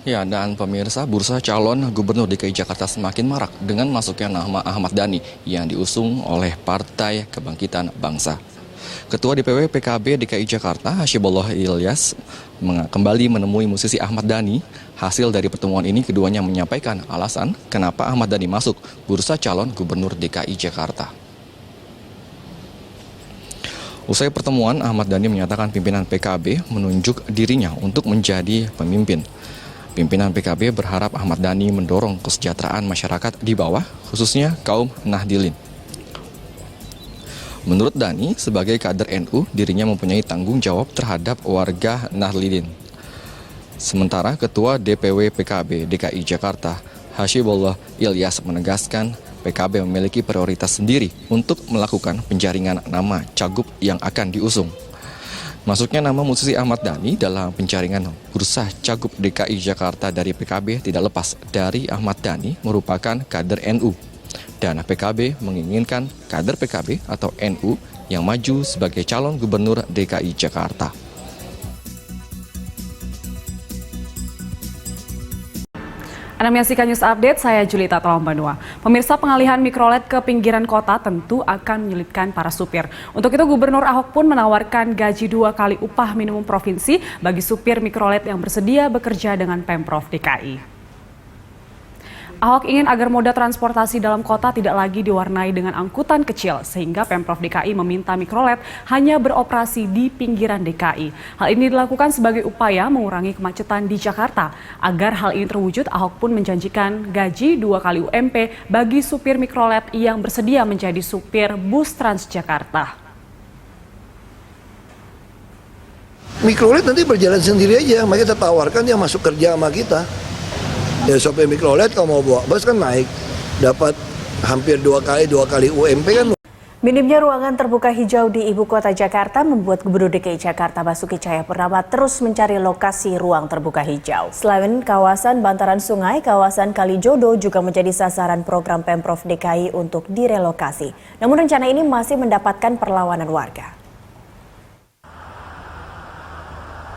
Ya, dan pemirsa, bursa calon gubernur DKI Jakarta semakin marak dengan masuknya nama Ahmad Dhani yang diusung oleh Partai Kebangkitan Bangsa. Ketua DPW PKB DKI Jakarta, Hasibullah Ilyas, kembali menemui musisi Ahmad Dhani. Hasil dari pertemuan ini, keduanya menyampaikan alasan kenapa Ahmad Dhani masuk bursa calon gubernur DKI Jakarta. Usai pertemuan, Ahmad Dhani menyatakan pimpinan PKB menunjuk dirinya untuk menjadi pemimpin. Pimpinan PKB berharap Ahmad Dhani mendorong kesejahteraan masyarakat di bawah, khususnya kaum Nahdlin. Menurut Dhani, sebagai kader NU, dirinya mempunyai tanggung jawab terhadap warga Nahdlin. Sementara Ketua DPW PKB DKI Jakarta, Hasibullah Ilyas, menegaskan PKB memiliki prioritas sendiri untuk melakukan penjaringan nama cagup yang akan diusung. Masuknya nama musisi Ahmad Dhani dalam penjaringan bursa cagup DKI Jakarta dari PKB tidak lepas dari Ahmad Dhani merupakan kader NU. Dan PKB menginginkan kader PKB atau NU yang maju sebagai calon gubernur DKI Jakarta. Anda menyaksikan News Update, saya Julita Tolongbanua. Pemirsa, pengalihan mikrolet ke pinggiran kota tentu akan menyulitkan para supir. Untuk itu, Gubernur Ahok pun menawarkan gaji 2 kali upah minimum provinsi bagi supir mikrolet yang bersedia bekerja dengan Pemprov DKI. Ahok ingin agar moda transportasi dalam kota tidak lagi diwarnai dengan angkutan kecil, sehingga Pemprov DKI meminta mikrolet hanya beroperasi di pinggiran DKI. Hal ini dilakukan sebagai upaya mengurangi kemacetan di Jakarta. Agar hal ini terwujud, Ahok pun menjanjikan gaji 2 kali UMP bagi supir mikrolet yang bersedia menjadi supir bus Transjakarta. Mikrolet nanti berjalan sendiri aja, makanya kita tawarkan dia masuk kerja sama kita. Ya sopir mikrolet kalau mau bawa bus kan naik, dapat hampir 2 kali UMP kan. Minimnya ruangan terbuka hijau di ibu kota Jakarta membuat Gubernur DKI Jakarta Basuki Cahayapurnama terus mencari lokasi ruang terbuka hijau. Selain kawasan bantaran sungai, kawasan Kalijodo juga menjadi sasaran program Pemprov DKI untuk direlokasi. Namun rencana ini masih mendapatkan perlawanan warga.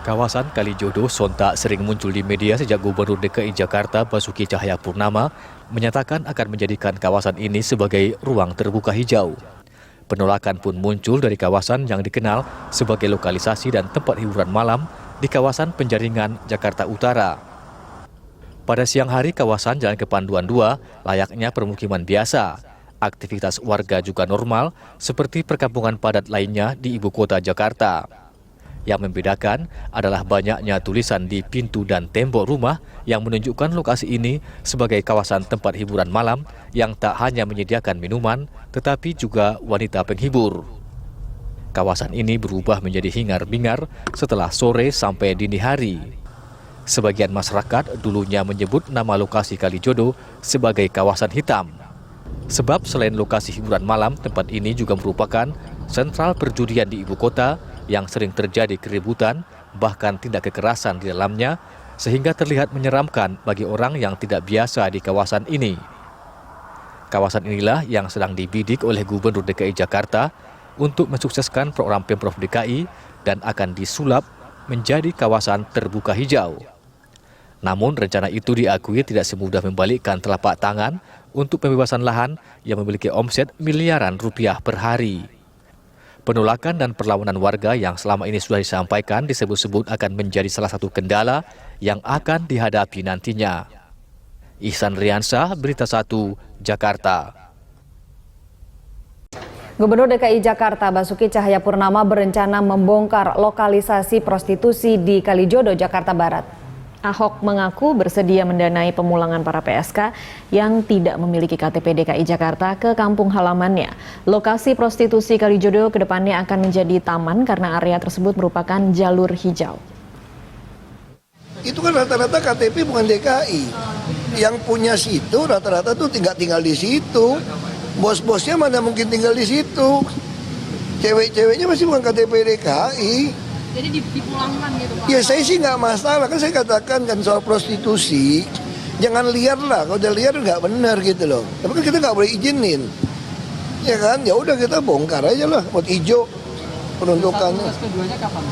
Kawasan Kalijodo sontak sering muncul di media sejak Gubernur DKI Jakarta Basuki Cahayapurnama menyatakan akan menjadikan kawasan ini sebagai ruang terbuka hijau. Penolakan pun muncul dari kawasan yang dikenal sebagai lokalisasi dan tempat hiburan malam di kawasan Penjaringan, Jakarta Utara. Pada siang hari, kawasan Jalan Kepanduan 2 layaknya permukiman biasa. Aktivitas warga juga normal seperti perkampungan padat lainnya di ibu kota Jakarta. Yang membedakan adalah banyaknya tulisan di pintu dan tembok rumah yang menunjukkan lokasi ini sebagai kawasan tempat hiburan malam yang tak hanya menyediakan minuman, tetapi juga wanita penghibur. Kawasan ini berubah menjadi hingar-bingar setelah sore sampai dini hari. Sebagian masyarakat dulunya menyebut nama lokasi Kalijodo sebagai kawasan hitam. Sebab selain lokasi hiburan malam, tempat ini juga merupakan sentral perjudian di ibu kota yang sering terjadi keributan, bahkan tindak kekerasan di dalamnya, sehingga terlihat menyeramkan bagi orang yang tidak biasa di kawasan ini. Kawasan inilah yang sedang dibidik oleh Gubernur DKI Jakarta untuk mensukseskan program Pemprov DKI dan akan disulap menjadi kawasan terbuka hijau. Namun rencana itu diakui tidak semudah membalikkan telapak tangan untuk pembebasan lahan yang memiliki omset miliaran rupiah per hari. Penolakan dan perlawanan warga yang selama ini sudah disampaikan disebut-sebut akan menjadi salah satu kendala yang akan dihadapi nantinya. Ihsan Riansah, Berita 1, Jakarta. Gubernur DKI Jakarta Basuki Cahayapurnama berencana membongkar lokalisasi prostitusi di Kalijodo, Jakarta Barat. Ahok mengaku bersedia mendanai pemulangan para PSK yang tidak memiliki KTP DKI Jakarta ke kampung halamannya. Lokasi prostitusi Kalijodo kedepannya akan menjadi taman karena area tersebut merupakan jalur hijau. Itu kan rata-rata KTP bukan DKI. Yang punya situ rata-rata tuh tinggal di situ. Bos-bosnya mana mungkin tinggal di situ. Cewek-ceweknya masih bukan KTP DKI. Jadi dipulangkan gitu Pak? Ya saya sih nggak masalah, kan saya katakan kan soal prostitusi, jangan liar lah, kalau udah liar nggak benar gitu loh. Tapi kan kita nggak boleh izinin, ya kan? Ya udah kita bongkar aja lah, buat hijau peruntukannya. Keduanya kapan?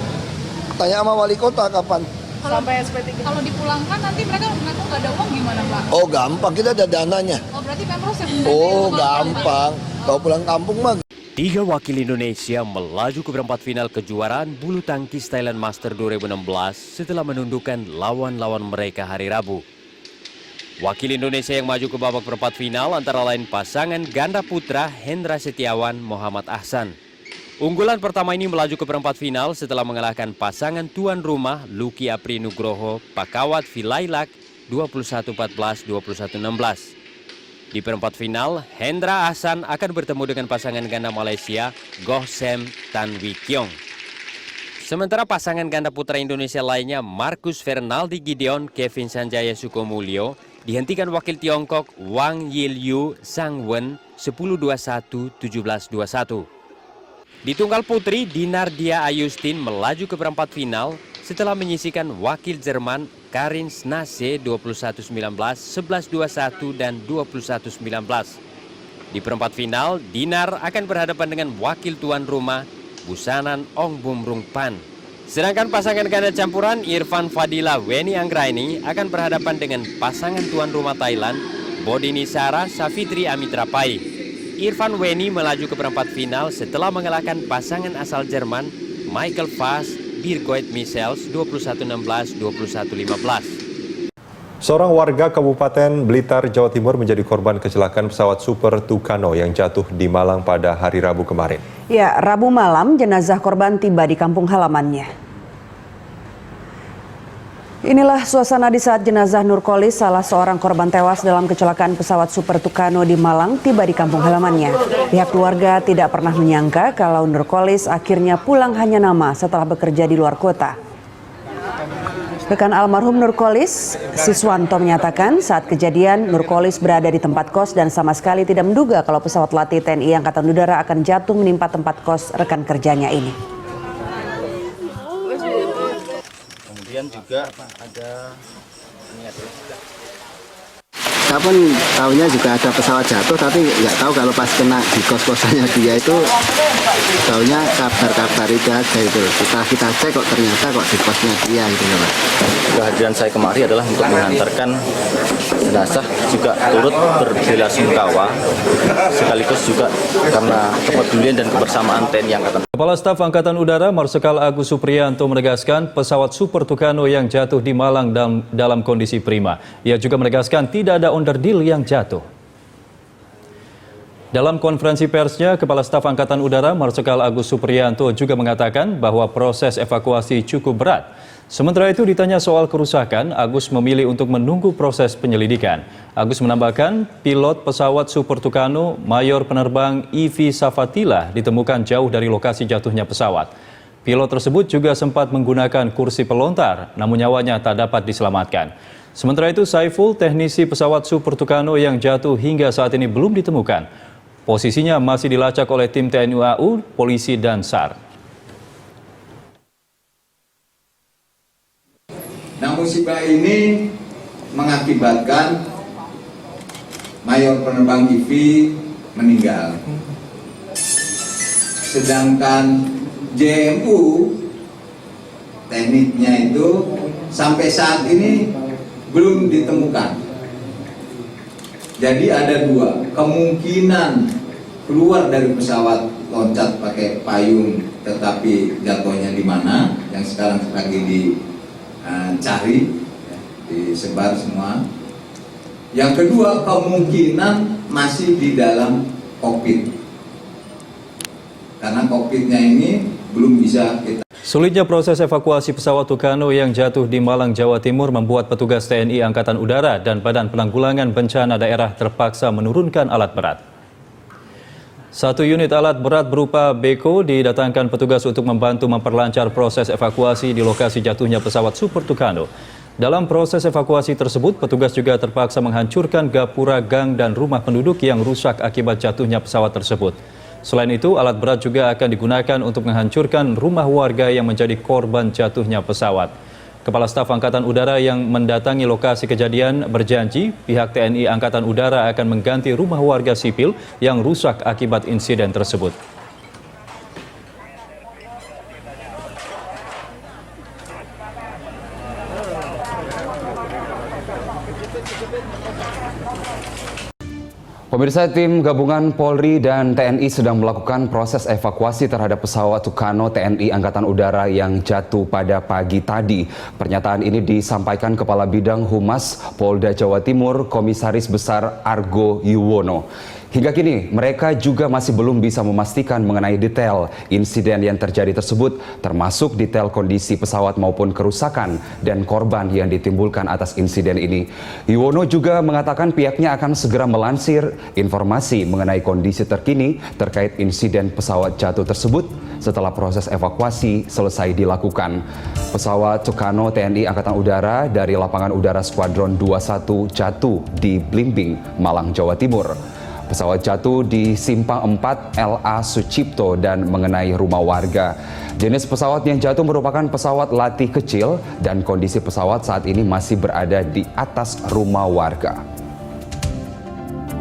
Tanya sama wali kota kapan. sampai SP3. Kalau dipulangkan nanti mereka mengaku nggak ada uang gimana Pak? Oh gampang, kita ada dananya. Oh berarti Pemprov yang mendanai Oh kalau gampang, kalau pulang kampung mah. 3 wakil Indonesia melaju ke perempat final kejuaraan bulu tangkis Thailand Master 2016 setelah menundukkan lawan-lawan mereka hari Rabu. Wakil Indonesia yang maju ke babak perempat final antara lain pasangan ganda putra Hendra Setiawan Muhammad Ahsan. Unggulan pertama ini melaju ke perempat final setelah mengalahkan pasangan tuan rumah Lucky Apri Nugroho Pakawat Vilailak 21-14, 21-16. Di perempat final, Hendra Ahsan akan bertemu dengan pasangan ganda Malaysia Goh Sem Tan Wee Kiong. Sementara pasangan ganda putra Indonesia lainnya Marcus Fernaldi Gideon Kevin Sanjaya Sukomulyo dihentikan wakil Tiongkok Wang Yilyu Sang Wen 10-21, 17-21. Di tunggal putri, Dinar Dia Ayustin melaju ke perempat final setelah menyisihkan wakil Jerman Karin Snase 21-19, 11-21 dan 21-19. Di perempat final, Dinar akan berhadapan dengan wakil tuan rumah Busanan Ong Bum Rung Pan. Sedangkan pasangan ganda campuran Irfan Fadila Weni Anggraini akan berhadapan dengan pasangan tuan rumah Thailand Bodini Sara Safitri Amitra Pai. Irfan Weni melaju ke perempat final setelah mengalahkan pasangan asal Jerman Michael Fass Birgoit Michels 21-16, 21-15. Seorang warga Kabupaten Blitar, Jawa Timur menjadi korban kecelakaan pesawat Super Tucano yang jatuh di Malang pada hari Rabu kemarin. Ya, Rabu malam jenazah korban tiba di kampung halamannya. Inilah suasana di saat jenazah Nurkolis, salah seorang korban tewas dalam kecelakaan pesawat Super Tucano di Malang, tiba di kampung halamannya. Pihak keluarga tidak pernah menyangka kalau Nurkolis akhirnya pulang hanya nama setelah bekerja di luar kota. Rekan almarhum Nurkolis, Siswanto, menyatakan saat kejadian Nurkolis berada di tempat kos dan sama sekali tidak menduga kalau pesawat latih TNI Angkatan Udara akan jatuh menimpa tempat kos rekan kerjanya ini. Kemudian juga ada saya pun tahunya juga ada pesawat jatuh, tapi nggak tahu kalau pas kena di kos-kosannya dia itu tahunya kabar-kabar itu aja itu. Kita cek kok ternyata kok di kosnya dia gitu ya Pak. Kehadiran saya kemari adalah untuk mengantarkan jenazah, juga turut berbelasungkawa sekaligus juga karena kepedulian dan kebersamaan TNI Angkatan. Kepala Staf Angkatan Udara Marsikal Agus Supriyanto menegaskan pesawat Super Tucano yang jatuh di Malang dalam kondisi prima. Ia juga menegaskan tidak ada onderdil yang jatuh. Dalam konferensi persnya, Kepala Staf Angkatan Udara Marsikal Agus Supriyanto juga mengatakan bahwa proses evakuasi cukup berat. Sementara itu ditanya soal kerusakan, Agus memilih untuk menunggu proses penyelidikan. Agus menambahkan, pilot pesawat Super Tucano Mayor Penerbang Ivi Safatila ditemukan jauh dari lokasi jatuhnya pesawat. Pilot tersebut juga sempat menggunakan kursi pelontar, namun nyawanya tak dapat diselamatkan. Sementara itu, Saiful, teknisi pesawat Super Tucano yang jatuh hingga saat ini belum ditemukan. Posisinya masih dilacak oleh tim TNI AU, polisi, dan SAR. Nah, musibah ini mengakibatkan Mayor Penerbang Ivi meninggal. Sedangkan JMU tekniknya itu sampai saat ini belum ditemukan. Jadi ada dua kemungkinan keluar dari pesawat, loncat pakai payung, tetapi jatuhnya di mana yang sekarang lagi dicari, disebar semua. Yang kedua kemungkinan masih di dalam kokpit, karena kokpitnya ini belum bisa kita. Sulitnya proses evakuasi pesawat Tucano yang jatuh di Malang, Jawa Timur membuat petugas TNI Angkatan Udara dan Badan Penanggulangan Bencana Daerah terpaksa menurunkan alat berat. Satu unit alat berat berupa beko didatangkan petugas untuk membantu memperlancar proses evakuasi di lokasi jatuhnya pesawat Super Tucano. Dalam proses evakuasi tersebut, petugas juga terpaksa menghancurkan gapura, gang, dan rumah penduduk yang rusak akibat jatuhnya pesawat tersebut. Selain itu, alat berat juga akan digunakan untuk menghancurkan rumah warga yang menjadi korban jatuhnya pesawat. Kepala Staf Angkatan Udara yang mendatangi lokasi kejadian berjanji pihak TNI Angkatan Udara akan mengganti rumah warga sipil yang rusak akibat insiden tersebut. Pemirsa, tim gabungan Polri dan TNI sedang melakukan proses evakuasi terhadap pesawat Tucano TNI Angkatan Udara yang jatuh pada pagi tadi. Pernyataan ini disampaikan Kepala Bidang Humas Polda Jawa Timur, Komisaris Besar Argo Yuwono. Hingga kini, mereka juga masih belum bisa memastikan mengenai detail insiden yang terjadi tersebut, termasuk detail kondisi pesawat maupun kerusakan dan korban yang ditimbulkan atas insiden ini. Yuwono juga mengatakan pihaknya akan segera melansir informasi mengenai kondisi terkini terkait insiden pesawat jatuh tersebut setelah proses evakuasi selesai dilakukan. Pesawat Tucano TNI Angkatan Udara dari Lapangan Udara Skuadron 21 jatuh di Blimbing, Malang, Jawa Timur. Pesawat jatuh di Simpang 4 LA Sucipto dan mengenai rumah warga. Jenis pesawat yang jatuh merupakan pesawat latih kecil dan kondisi pesawat saat ini masih berada di atas rumah warga.